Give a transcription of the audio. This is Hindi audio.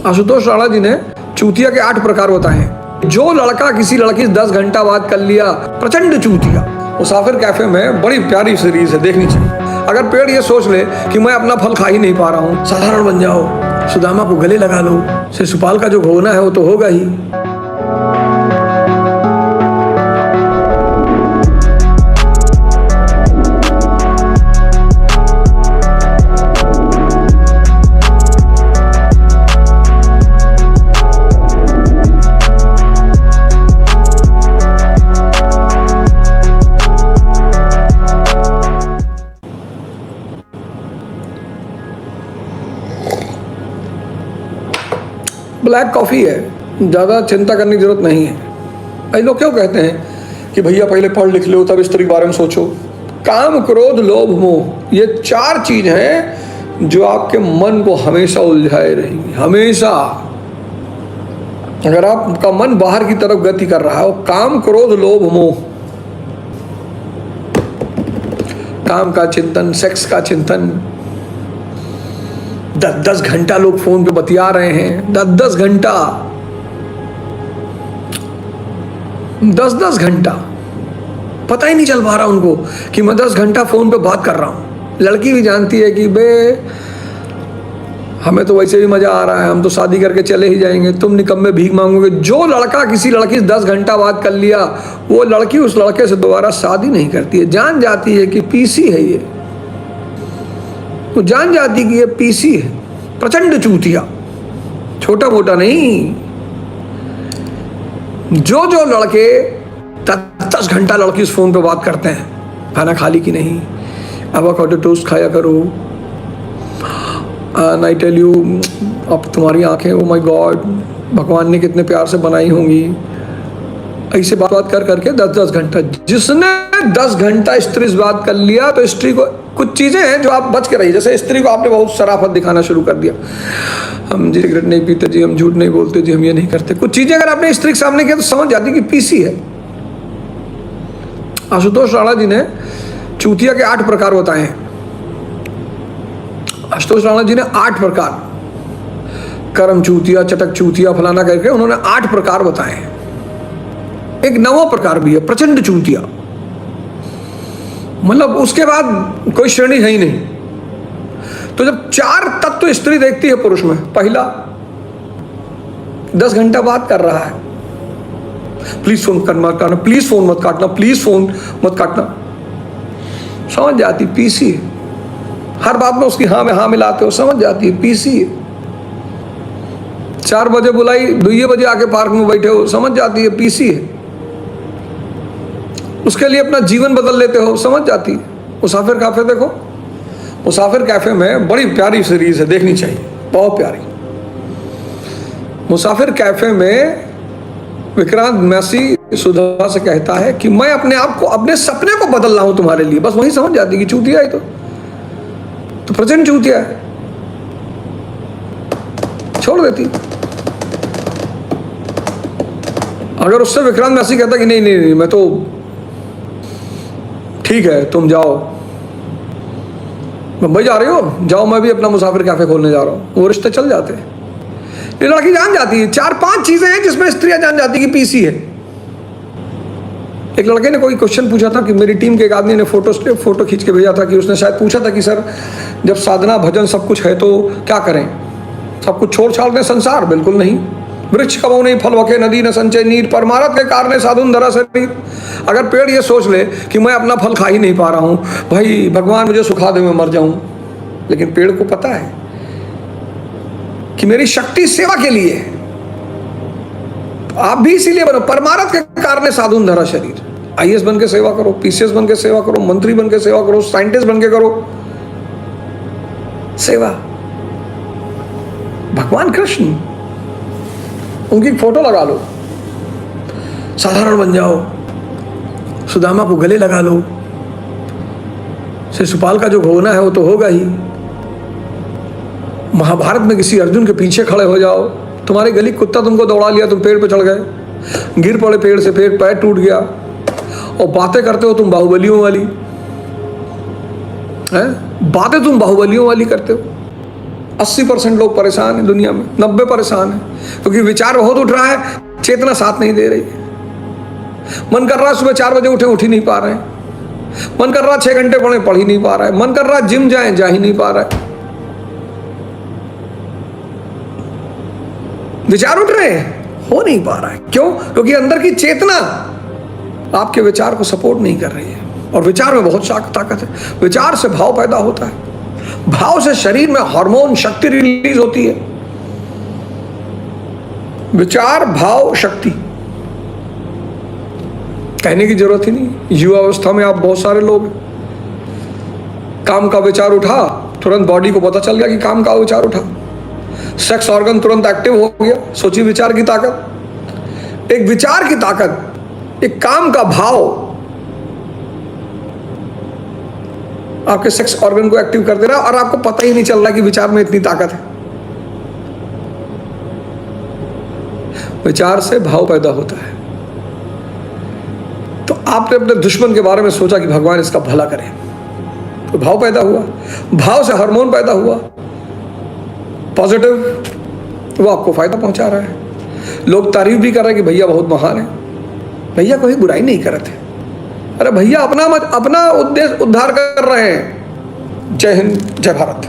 आशुतोष राणा जी ने चूतिया के 8 प्रकार बताए हैं। जो लड़का किसी लड़की से 10 घंटा बात कर लिया, प्रचंड चूतिया। मुसाफिर कैफे में बड़ी प्यारी सीरीज है, देखनी चाहिए। अगर पेड़ ये सोच ले कि मैं अपना फल खा ही नहीं पा रहा हूँ, साधारण बन जाओ, सुदामा को गले लगा लो, शिशुपाल का जो होना है वो तो होगा ही। ब्लैक कॉफ़ी है, ज़्यादा चिंता करने की जरूरत नहीं है। कई लोग क्यों कहते हैं कि भैया पहले पढ़ लिख लो तब स्त्री के बारे में सोचो। काम, क्रोध, लोभ, मोह, ये 4 चीज़ हैं जो आपके मन को हमेशा उलझाए रहेंगी। हमेशा अगर आपका मन बाहर की तरफ गति कर रहा है, काम, क्रोध, लोभ, मोह, काम का चिंतन, सेक्स का चिंतन, 10-10 घंटा लोग फोन पे बतिया रहे हैं, 10-10 घंटा, 10-10 घंटा, पता ही नहीं चल पा रहा उनको कि मैं 10 घंटा फोन पे बात कर रहा हूँ। लड़की भी जानती है कि बे हमें तो वैसे भी मजा आ रहा है, हम तो शादी करके चले ही जाएंगे, तुम निकम्मे भीख मांगोगे। जो लड़का किसी लड़की से 10 घंटा बात कर लिया, वो लड़की उस लड़के से दोबारा शादी नहीं करती है। जान जाती है कि पीसी है ये, वो जान जाती कि ये पीसी है, प्रचंड चूतिया, छोटा मोटा नहीं। जो लड़के 10 घंटा लड़की उस फोन पे बात करते हैं, खाना खा ली कि नहीं, एवोकाडो टोस्ट खाया करो, आई टेल यू, अब तुम्हारी आंखें, ओ माय गॉड, भगवान ने कितने प्यार से बनाई होंगी, ऐसे बात कर करके 10-10 घंटा। जिसने 10 घंटा स्त्री से बात कर लिया, तो स्त्री को कुछ चीज़ें हैं जो आप बच के रहिए। जैसे स्त्री को आपने बहुत शराफत दिखाना शुरू कर दिया, हम जी सिगरेट नहीं पीते जी, हम झूठ नहीं बोलते जी, हम ये नहीं करते। कुछ चीज़ें अगर आपने स्त्री के सामने किया तो समझ जाती कि पीसी है। आशुतोष राणा जी ने चूतिया के 8 प्रकार बताए हैं। आशुतोष राणा जी ने 8 प्रकार, कर्म चूतिया, चटक चूतिया, फलाना करके उन्होंने 8 प्रकार बताए हैं। एक 9वां प्रकार भी है, प्रचंड चूतिया। मतलब उसके बाद कोई श्रेणी है ही नहीं। तो जब 4 तत्व स्त्री देखती है पुरुष में, पहला 10 घंटा बात कर रहा है, प्लीज फोन मत काटना, प्लीज फोन मत काटना, प्लीज फोन मत काटना, समझ जाती पीसी है। हर बात में उसकी हाँ में हाँ मिलाते हो, समझ जाती है पीसी है। 4 बजे बुलाई, 2 बजे आके पार्क में बैठे हो, समझ जाती है पीसी है। उसके लिए अपना जीवन बदल लेते हो, समझ जाती है। मुसाफिर कैफे देखो, मुसाफिर कैफे में बड़ी प्यारी सीरीज है, देखनी चाहिए, बहुत प्यारी। मुसाफिर कैफे में विक्रांत मैसी सुधा से कहता है कि मैं अपने आप को, अपने सपने को बदल रहा हूं तुम्हारे लिए। बस वही समझ जाती कि चूतिया है, तो प्रचंड चूतिया है, छोड़ देती। अगर उससे विक्रांत मैसी कहता कि नहीं नहीं नहीं, मैं तो ठीक है, तुम जाओ, मुंबई जा रही हो, जाओ, मैं भी अपना मुसाफिर कैफे खोलने जा रहा हूँ, वो रिश्ते चल जाते हैं। ये लड़की जान जाती है, 4-5 चीजें हैं जिसमें स्त्रियां जान जाती कि पीसी है। एक लड़के ने कोई क्वेश्चन पूछा था कि मेरी टीम के एक आदमी ने फोटो खींच के भेजा था कि उसने शायद पूछा था कि सर जब साधना भजन सब कुछ है तो क्या करें, सब कुछ छोड़ छाड़ दें संसार? बिल्कुल नहीं। वृक्ष कबो नहीं फल वके, नदी न संचय नीर, परमारथ के कारण साधुन धरा शरीर। अगर पेड़ ये सोच ले कि मैं अपना फल खा ही नहीं पा रहा हूँ, भाई भगवान मुझे सुखा दे, मैं मर जाऊं, लेकिन पेड़ को पता है कि मेरी शक्ति सेवा के लिए है, तो आप भी इसीलिए बनो, परमारथ के कारण साधुन धरा शरीर। IAS बन के सेवा करो, PCS बन के सेवा करो, मंत्री बन के सेवा करो, साइंटिस्ट बन के करो सेवा। भगवान कृष्ण, उनकी फोटो लगा लो, साधारण बन जाओ, सुदामा को गले लगा लो, शिशुपाल का जो होना है वो तो होगा ही। महाभारत में किसी अर्जुन के पीछे खड़े हो जाओ, तुम्हारे गली कुत्ता तुमको दौड़ा लिया, तुम पेड़ पे चढ़ गए, गिर पड़े पेड़ से, पेड़ पैर टूट गया, और बातें करते हो तुम बाहुबलियों वाली, हैं? बातें तुम बाहुबलियों वाली करते हो। 80% लोग परेशान हैं दुनिया में, 90 परेशान हैं, क्योंकि विचार बहुत उठ रहा है, चेतना साथ नहीं दे रही है। मन कर रहा है सुबह 4 बजे उठे, उठ ही नहीं पा रहे हैं। मन कर रहा 6 घंटे पढ़े, पढ़ ही नहीं पा रहा है। मन कर रहा जिम जाए, जा ही नहीं पा रहा है। विचार उठ रहे हैं, हो नहीं पा रहा है। क्यों? क्योंकि अंदर की चेतना आपके विचार को सपोर्ट नहीं कर रही है। और विचार में बहुत ताकत है। विचार से भाव पैदा होता है, भाव से शरीर में हार्मोन शक्ति रिलीज होती है। विचार, भाव, शक्ति, कहने की जरूरत ही नहीं। युवा अवस्था में आप बहुत सारे लोग, काम का विचार उठा, तुरंत बॉडी को पता चल गया कि काम का विचार उठा। सेक्स ऑर्गन तुरंत एक्टिव हो गया। सोचिए विचार की ताकत, एक विचार की ताकत, एक काम का भाव आपके सेक्स ऑर्गन को एक्टिव कर दे रहा है और आपको पता ही नहीं चल रहा कि विचार में इतनी ताकत है। विचार से भाव पैदा होता है। तो आपने अपने दुश्मन के बारे में सोचा कि भगवान इसका भला करे, तो भाव पैदा हुआ, भाव से हार्मोन पैदा हुआ पॉजिटिव, वो आपको फायदा पहुंचा रहा है। लोग तारीफ भी कर रहे हैं कि भैया बहुत महान है। भैया कोई बुराई नहीं कर रहे थे, अरे भैया अपना उद्देश्य उद्धार कर रहे हैं। जय हिंद, जय भारत।